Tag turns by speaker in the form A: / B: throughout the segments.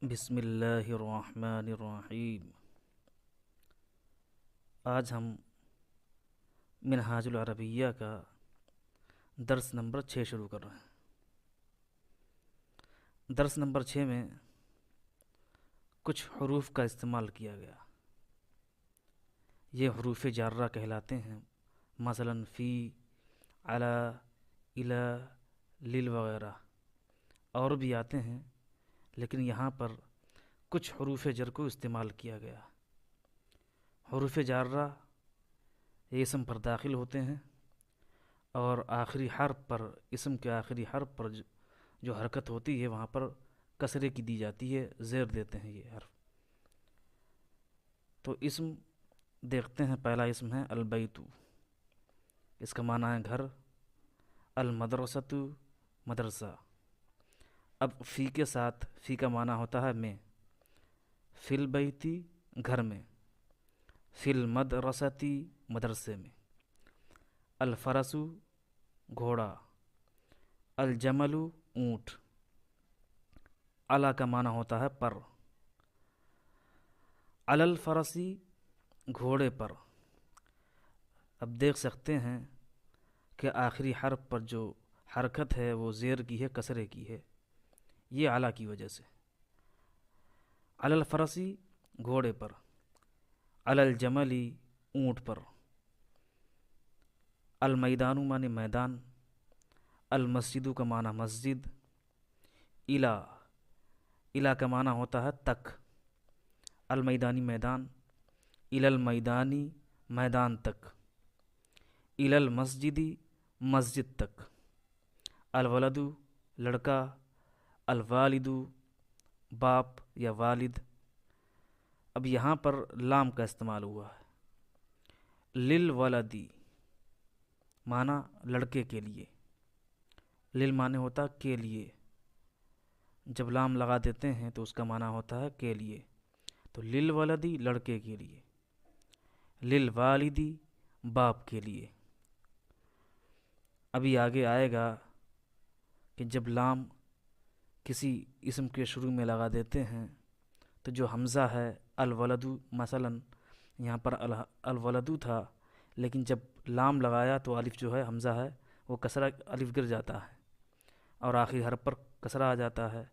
A: بسم اللہ الرحمن الرحیم۔ آج ہم منہاج العربیہ کا درس نمبر 6 شروع کر رہے ہیں۔ درس نمبر 6 میں کچھ حروف کا استعمال کیا گیا۔ یہ حروف جارہ کہلاتے ہیں، مثلا فی، علی، الی، لل وغیرہ، اور بھی آتے ہیں، لیکن یہاں پر کچھ حروف جر کو استعمال کیا گیا۔ حروف جارہ یہ اسم پر داخل ہوتے ہیں اور آخری حرف پر، اسم کے آخری حرف پر جو حرکت ہوتی ہے وہاں پر کسرے کی دی جاتی ہے، زیر دیتے ہیں یہ حرف۔ تو اسم دیکھتے ہیں، پہلا اسم ہے البیت، اس کا معنی ہے گھر۔ المدرسۃ، مدرسہ۔ اب فی کے ساتھ، فی کا معنی ہوتا ہے میں، فی البیتی، گھر میں، فی المدرستی، مدرسے میں۔ الفرس، گھوڑا۔ الجمل، اونٹ۔ علی کا معنی ہوتا ہے پر۔ علی الفرسی، گھوڑے پر۔ اب دیکھ سکتے ہیں کہ آخری حرف پر جو حرکت ہے وہ زیر کی ہے، کسرے کی ہے، یہ علی کی وجہ سے۔ علی الفرسی، گھوڑے پر۔ علی الجملی، اونٹ پر۔ المیدان معنی میدان۔ المسجد کا معنی مسجد۔ الی، الی کا معنی ہوتا ہے تک۔ المیدانی، میدان۔ الی المیدانی، میدان تک۔ الی المسجدی، مسجد تک۔ الولد، لڑکا۔ الوالد، باپ یا والد۔ اب یہاں پر لام کا استعمال ہوا ہے۔ للولدی معنی لڑکے کے لیے۔ لل معنی ہوتا ہے کے لیے، جب لام لگا دیتے ہیں تو اس کا معنی ہوتا ہے کے لیے، تو للولدی لڑکے کے لیے۔ للوالدی باپ کے لیے۔ ابھی آگے آئے گا کہ جب لام کسی اسم کے شروع میں لگا دیتے ہیں تو جو حمزہ ہے الولدو، مثلا یہاں پر الولدو تھا، لیکن جب لام لگایا تو الف جو ہے حمزہ ہے وہ کسرہ الف گر جاتا ہے اور آخری حرف پر کسرہ آ جاتا ہے،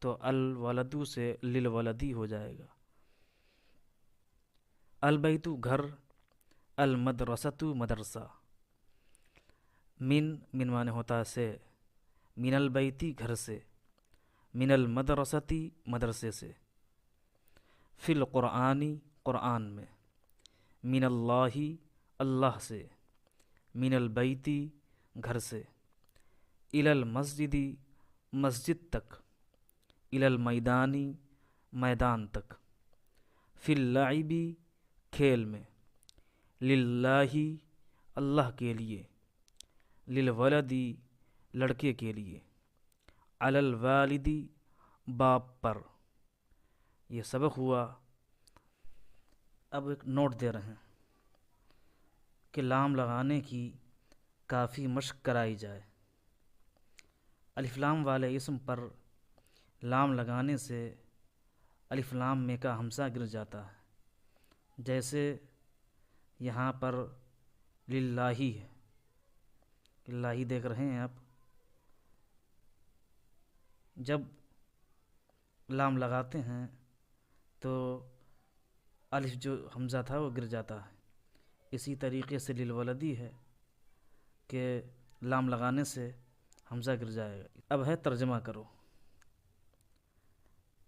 A: تو الولدو سے للولدی ہو جائے گا۔ البیت، گھر۔ المدرسۃ، مدرسہ۔ من معنی ہوتا ہے سے۔ من البیتی، گھر سے۔ من المدرستی، مدرسے سے۔ فی القرآنی، قرآن میں۔ من اللہ، اللہ سے۔ من البیتی، گھر سے۔ الی المسجدی، مسجد تک۔ الی المیدانی، میدان تک۔ فی اللعبی، کھیل میں۔ للہ، اللہ کے لیے۔ للولدی، لڑکے کے لیے۔ علی الوالدی، باپ پر۔ یہ سبق ہوا۔ اب ایک نوٹ دے رہے ہیں کہ لام لگانے کی کافی مشق کرائی جائے۔ الف لام والے اسم پر لام لگانے سے الف لام میں کا حمزہ گر جاتا ہے، جیسے یہاں پر للہ ہے، للہ دیکھ رہے ہیں آپ، جب لام لگاتے ہیں تو الف جو حمزہ تھا وہ گر جاتا ہے۔ اسی طریقے سے للولدی ہے کہ لام لگانے سے حمزہ گر جائے گا۔ اب ہے ترجمہ کرو۔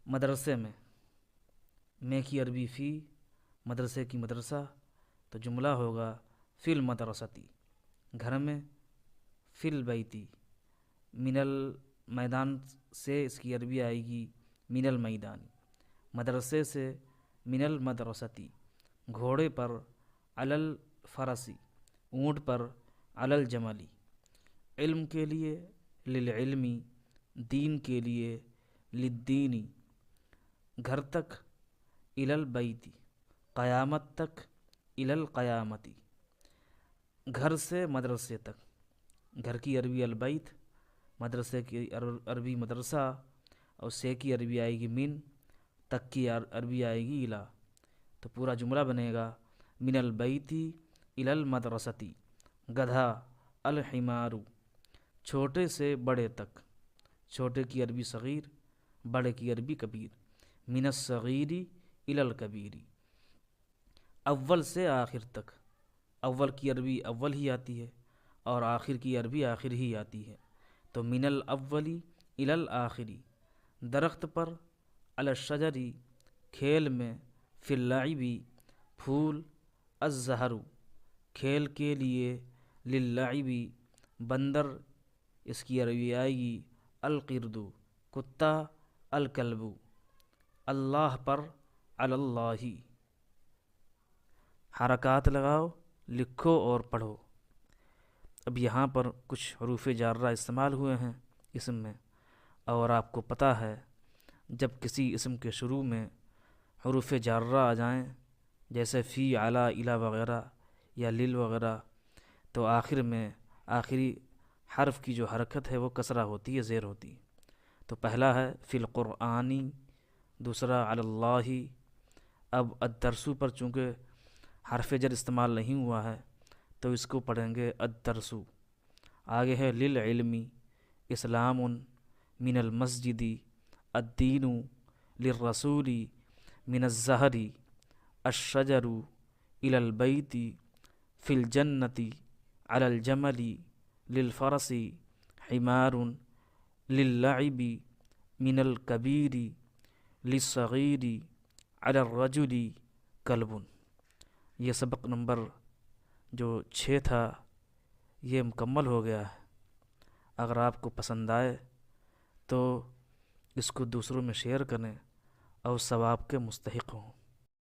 A: مدرسے میں کی عربی فی، مدرسے کی مدرسہ، تو جملہ ہوگا فی المدرستی، گھر میں۔ فی البیتی، من المیدان سے اس کی عربی آئے گی من المیدانی، مدرسے سے من المدرستی، گھوڑے پر۔ علی الفرسی، اونٹ پر۔ علی الجملی، علم کے لیے۔ للعلمی، دین کے لیے۔ للدینی، گھر تک۔ الی البیتی، قیامت تک۔ الی القیامتی، گھر سے مدرسے تک۔ گھر کی عربی البیت، مدرسے کی عربی مدرسہ، اور سے کی عربی آئے گی من، تک کی عربی آئے گی الا، تو پورا جملہ بنے گا من البیتی الی المدرستی، گدھا، الحمارو، چھوٹے سے بڑے تک، چھوٹے کی عربی صغیر، بڑے کی عربی کبیر، من الصغیری الی الکبیری، اول سے آخر تک، اول کی عربی اول ہی آتی ہے اور آخر کی عربی آخر ہی آتی ہے، تو من الاولی الی الآخری، درخت پر، علی الشجری، کھیل میں، فی اللعبی، پھول، الزہرو، کھیل کے لیے، للعبی، بندر، اس کی عربی آئے گی القردو، کتا، الکلبو، اللہ پر، علی اللہ، حرکات لگاؤ، لکھو اور پڑھو۔ اب یہاں پر کچھ حروف جارہ استعمال ہوئے ہیں اسم میں، اور آپ کو پتہ ہے جب کسی اسم کے شروع میں حروف جارہ آ جائیں جیسے فی، علی، الی وغیرہ یا لل وغیرہ، تو آخر میں آخری حرف کی جو حرکت ہے وہ کسرہ ہوتی ہے، زیر ہوتی ہے۔ تو پہلا ہے فی القرآنی، دوسرا علی اللہ۔ اب الدرسو پر چونکہ حرف جر استعمال نہیں ہوا ہے تو اس کو پڑھیں گے الدرسو۔ آگے ہے للعلمی، اسلام، من المسجدی، الدین، للرسولی، من الزہری، الشجر، الی البیت، فی الجنتی، علی الجمل، للفرس، حمار، للعب، من الکبیر، للصغیر، علی الرجل، کلب۔ یہ سبق نمبر جو 6 تھا یہ مکمل ہو گیا ہے۔ اگر آپ کو پسند آئے تو اس کو دوسروں میں شیئر کریں اور ثواب کے مستحق ہوں۔